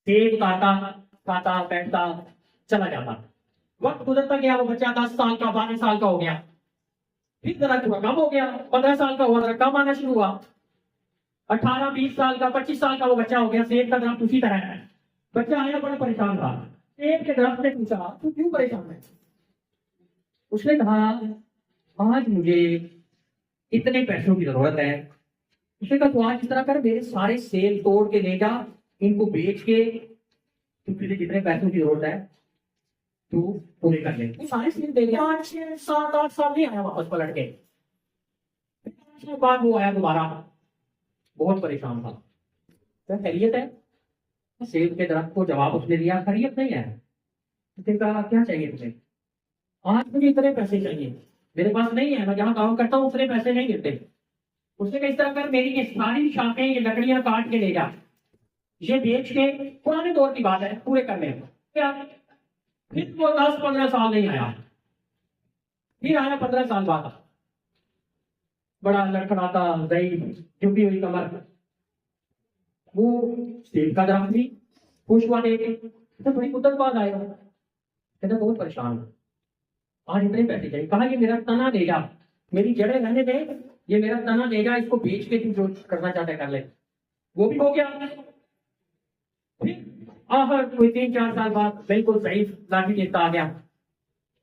सेब खाता खाता बैठता चला जाता। वक्त गुजरता गया, वो बच्चा 10 साल का 12 साल का हो गया, फिर जरा थोड़ा कम हो गया, 15 साल का हुआ, जरा कम आना शुरू हुआ, 18 20 साल का 25 साल का वो बच्चा हो गया। सेब का दरख्त उसी तरह है। बच्चा आया बड़ा परेशान था। सेब के दरख्त ने पूछा तू क्यों परेशान है? उसने कहा आज मुझे इतने पैसों की जरूरत है। उसने कहा तो आज इस तरह कर, मेरे सारे सेब तोड़ के ले जा, इनको बेच के तुझे जितने पैसों की जरूरत है तू पूरे कर ले। वो सारे सेब दे गया। 5 6 7 8 साल नहीं आया वापस पलट के। उसके बाद वो आया दोबारा, बहुत परेशान था। क्या खैरियत है? सेब के दरख्त को जवाब उसने दिया खैरियत नहीं है। उसने कहा क्या चाहिए तुम्हें? आज मुझे इतने पैसे चाहिए, मेरे पास नहीं है, मैं जहाँ काम करता हूँ उतने पैसे नहीं मिलते। उसने कहा इस तरह कर, मेरी ये सारी शाखें ये लकड़ियां काट के ले जा, ये बेच के, पुराने दौर की बात है, पूरे कर ले। क्या फिर वो 10 15 साल नहीं आया, फिर आया 15 साल बाद, बड़ा लड़खड़ाता, गई झुकी हुई कमर। वो सेब का दरख्त भी खुश हुआ देख के, तो बड़ी मुद्दत बाद आएगा, कहता बहुत परेशान हूं, आज इतने पैसे चाहिए। कहा ये मेरा तना ले जा, मेरी जड़ें रहने दे, ये मेरा तना ले जा, इसको बेच के तू जो करना चाहता है कर ले। वो भी हो गया। फिर आखिर कोई 3 4 साल बाद बिल्कुल सही लाठी लेता आ गया,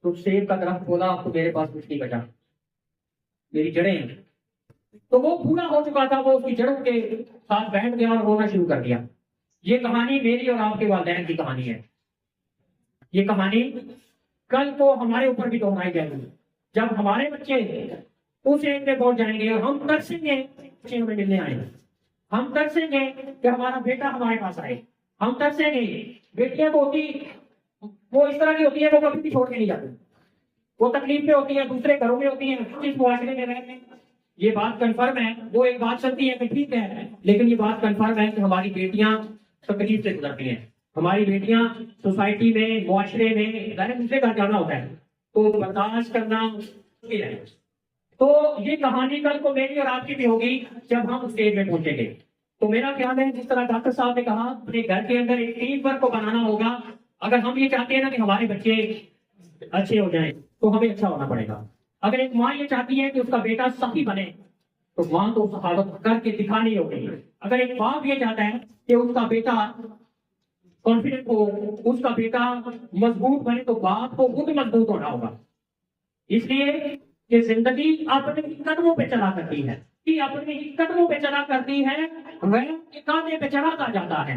तो सेब का दरख्त बोला अब तो मेरे पास कुछ नहीं बचा, मेरी जड़ें हैं। तो वो पूरा हो चुका था, वो उसकी जड़ों के साथ बैठ गया और रोना शुरू कर दिया। ये कहानी मेरी और आपके वालिदैन की कहानी है। ये कहानी कल को हमारे ऊपर भी दोहराई जाएगी। जब हमारे बच्चे उस एज में पहुंच जाएंगे और हम तरसेंगे बच्चे हमें मिलने आएंगे, हम तरसेंगे कि हमारा बेटा हमारे पास आए, हम तरसेंगे। बेटियां तो होती वो इस तरह की होती है, वो कभी भी छोड़ के नहीं जाती, वो तकलीफ में होती है, दूसरे घरों में होती है, इस मुआशरे में रहते हैं। ये बात कन्फर्म है। वो एक बात चलती है कि ठीक है, लेकिन ये बात कन्फर्म है कि हमारी बेटियां तकलीफ से गुजरती हैं। हमारी बेटियां सोसाइटी में, मुआशरे में, जाहिर दूसरे घर जाना होता है तो बर्दाश्त करना मुश्किल है। तो ये कहानी कल को मेरी और आपकी भी होगी जब हम उस स्टेज में पहुंचेंगे। तो मेरा ख्याल है जिस तरह डॉक्टर साहब ने कहा, अपने घर के अंदर एक टीम वर्क को बनाना होगा। अगर हम ये चाहते हैं ना कि हमारे बच्चे अच्छे हो जाएं, तो हमें अच्छा होना पड़ेगा। अगर एक माँ ये चाहती है कि उसका बेटा सही बने, तो माँ तो सहावत करके दिखानी होगी। अगर एक बाप ये चाहता है कि उसका बेटा कॉन्फिडेंट हो, उसका बेटा मजबूत बने, तो बाप को खुद मजबूत होना होगा। इसलिए कि जिंदगी अपने कदमों पे चला करती है, कि अपने कदमों पे चला करती है, वह कांधे पे चढ़ाता जाता है।